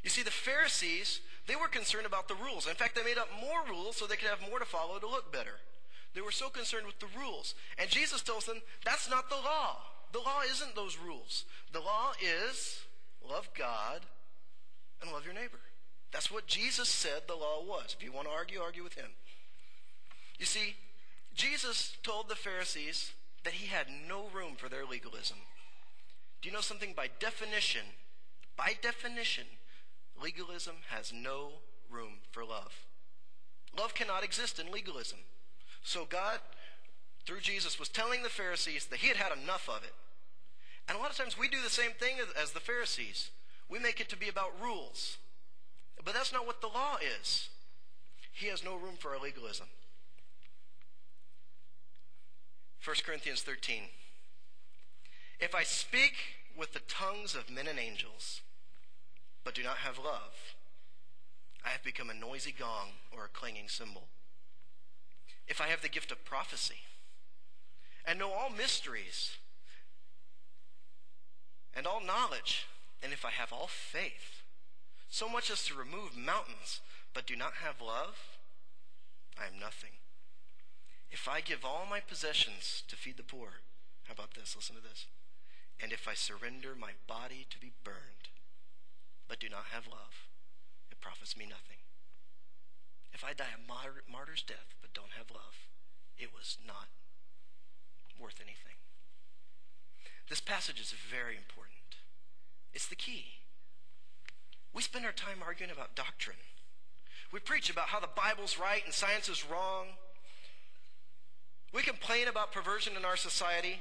You see, the Pharisees, they were concerned about the rules. In fact, they made up more rules so they could have more to follow to look better. They were so concerned with the rules. And Jesus tells them, that's not the law. The law isn't those rules. The law is love God and love your neighbor. That's what Jesus said the law was. If you want to argue, argue with him. You see, Jesus told the Pharisees that he had no room for their legalism. Do you know something? By definition, legalism has no room for love. Love cannot exist in legalism. So God, through Jesus, was telling the Pharisees that he had had enough of it. And a lot of times we do the same thing as the Pharisees. We make it to be about rules. But that's not what the law is. He has no room for our legalism. 1 Corinthians 13. If I speak with the tongues of men and angels, but do not have love, I have become a noisy gong or a clanging cymbal. If I have the gift of prophecy and know all mysteries and all knowledge, and if I have all faith, so much as to remove mountains, but do not have love, I am nothing. If I give all my possessions to feed the poor, how about this? Listen to this. And if I surrender my body to be burned, but do not have love, it profits me nothing. If I die a martyr's death, but don't have love, it was not worth anything. This passage is very important. It's the key. We spend our time arguing about doctrine. We preach about how the Bible's right and science is wrong. We complain about perversion in our society.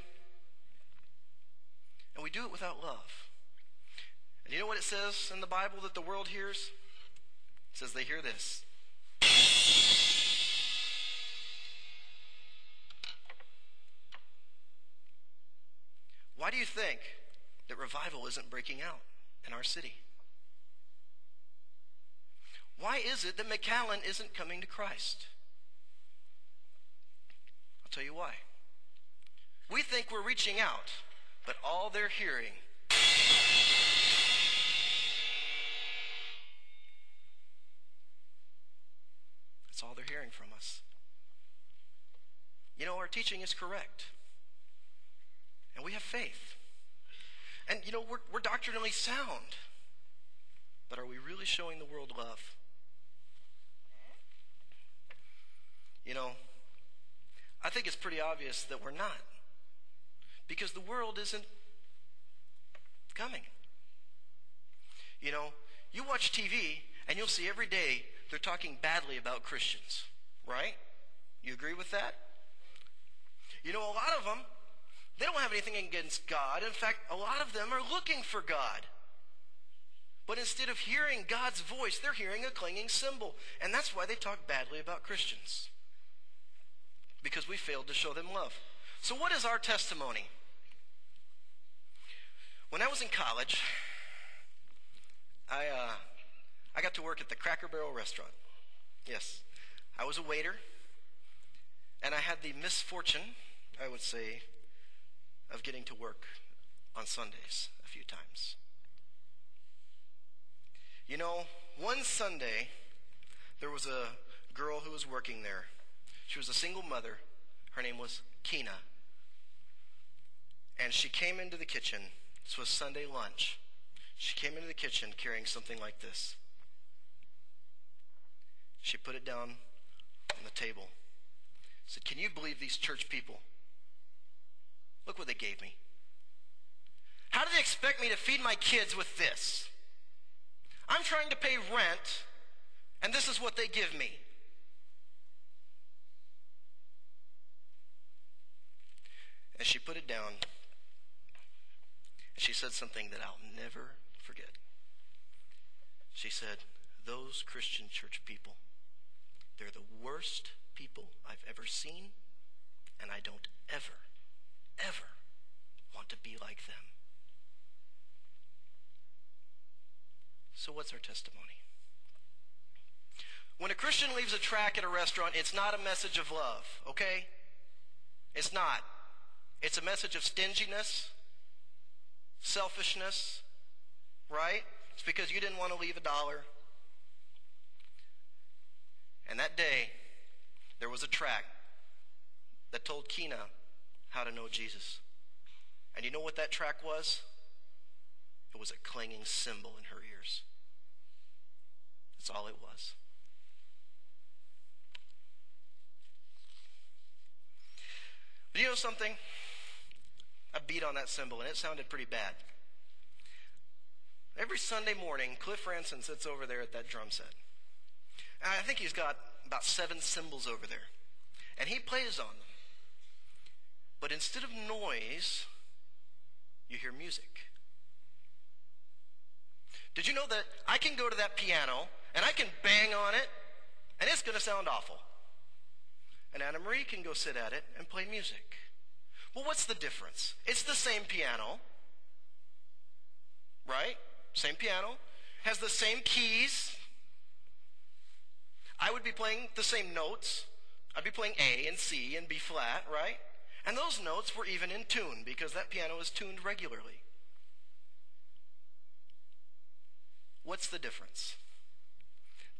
And we do it without love. And you know what it says in the Bible that the world hears? It says they hear this. Why do you think that revival isn't breaking out in our city? Why is it that McAllen isn't coming to Christ? I'll tell you why. We think we're reaching out, but all they're hearing that's all they're hearing from us. You know, our teaching is correct. And we have faith. And you know, we're doctrinally sound. But are we really showing the world love? You know, I think it's pretty obvious that we're not. Because the world isn't coming. You know, you watch TV and you'll see every day they're talking badly about Christians, right? You agree with that? You know, a lot of them, they don't have anything against God. In fact, a lot of them are looking for God. But instead of hearing God's voice, they're hearing a clanging cymbal. And that's why they talk badly about Christians. Because we failed to show them love. So what is our testimony? When I was in college, I got to work at the Cracker Barrel restaurant. Yes, I was a waiter. And I had the misfortune, I would say, of getting to work on Sundays a few times. You know, one Sunday, there was a girl who was working there. She was a single mother. Her name was Keena. And she came into the kitchen. This was Sunday lunch. She came into the kitchen carrying something like this. She put it down on the table. Said, "Can you believe these church people? Look what they gave me. How do they expect me to feed my kids with this? I'm trying to pay rent, and this is what they give me." And she put it down, and she said something that I'll never forget. She said, "Those Christian church people, they're the worst people I've ever seen, and I don't ever want to be like them." So what's our testimony? When a Christian leaves a tract at a restaurant, it's not a message of love, okay? It's not. It's a message of stinginess, selfishness, right? It's because you didn't want to leave $1. And that day, there was a track that told Kina how to know Jesus. And you know what that track was? It was a clanging cymbal in her ears. That's all it was. But you know something? I beat on that cymbal, and it sounded pretty bad. Every Sunday morning, Cliff Ranson sits over there at that drum set. And I think he's got about 7 cymbals over there. And he plays on them. But instead of noise, you hear music. Did you know that I can go to that piano, and I can bang on it, and it's going to sound awful? And Anna Marie can go sit at it and play music. Well, what's the difference? It's the same piano, right? Same piano. Has the same keys. I would be playing the same notes. I'd be playing A and C and B flat, right? And those notes were even in tune because that piano is tuned regularly. What's the difference?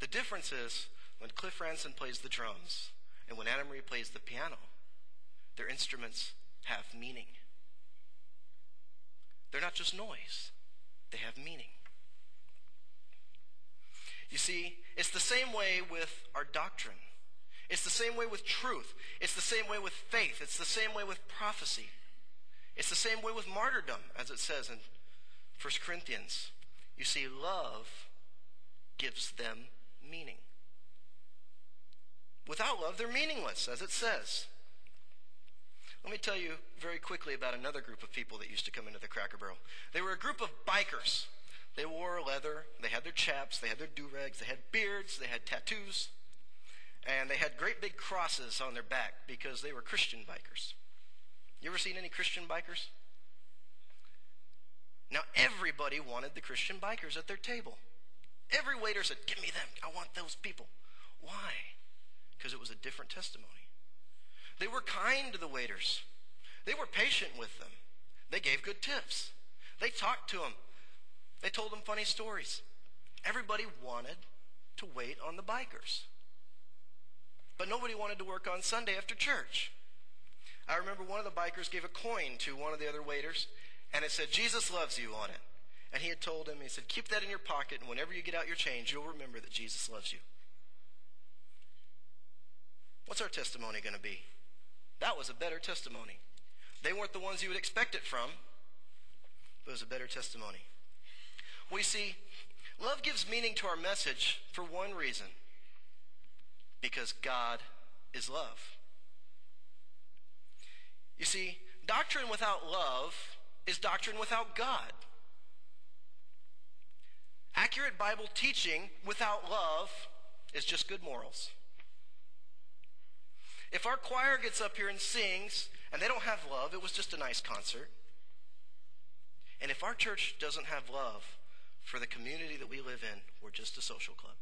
The difference is when Cliff Ranson plays the drums and when Anna Marie plays the piano, their instruments have meaning. They're not just noise. They have meaning. You see, it's the same way with our doctrine. It's the same way with truth. It's the same way with faith. It's the same way with prophecy. It's the same way with martyrdom, as it says in 1 Corinthians. You see, love gives them meaning. Without love, they're meaningless, as it says. Let me tell you very quickly about another group of people that used to come into the Cracker Barrel. They were a group of bikers. They wore leather, they had their chaps, they had their do-rags, they had beards, they had tattoos, and they had great big crosses on their back because they were Christian bikers. You ever seen any Christian bikers? Now everybody wanted the Christian bikers at their table. Every waiter said, "Give me them, I want those people." Why? Because it was a different testimony. They were kind to the waiters. They were patient with them. They gave good tips. They talked to them. They told them funny stories. Everybody wanted to wait on the bikers. But nobody wanted to work on Sunday after church. I remember one of the bikers gave a coin to one of the other waiters, and it said, "Jesus loves you" on it. And he had told him, he said, "Keep that in your pocket, and whenever you get out your change, you'll remember that Jesus loves you." What's our testimony going to be? That was a better testimony. They weren't the ones you would expect it from, but it was a better testimony. We see, love gives meaning to our message for one reason. Because God is love. You see, doctrine without love is doctrine without God. Accurate Bible teaching without love is just good morals. If our choir gets up here and sings and they don't have love, it was just a nice concert. And if our church doesn't have love for the community that we live in, we're just a social club.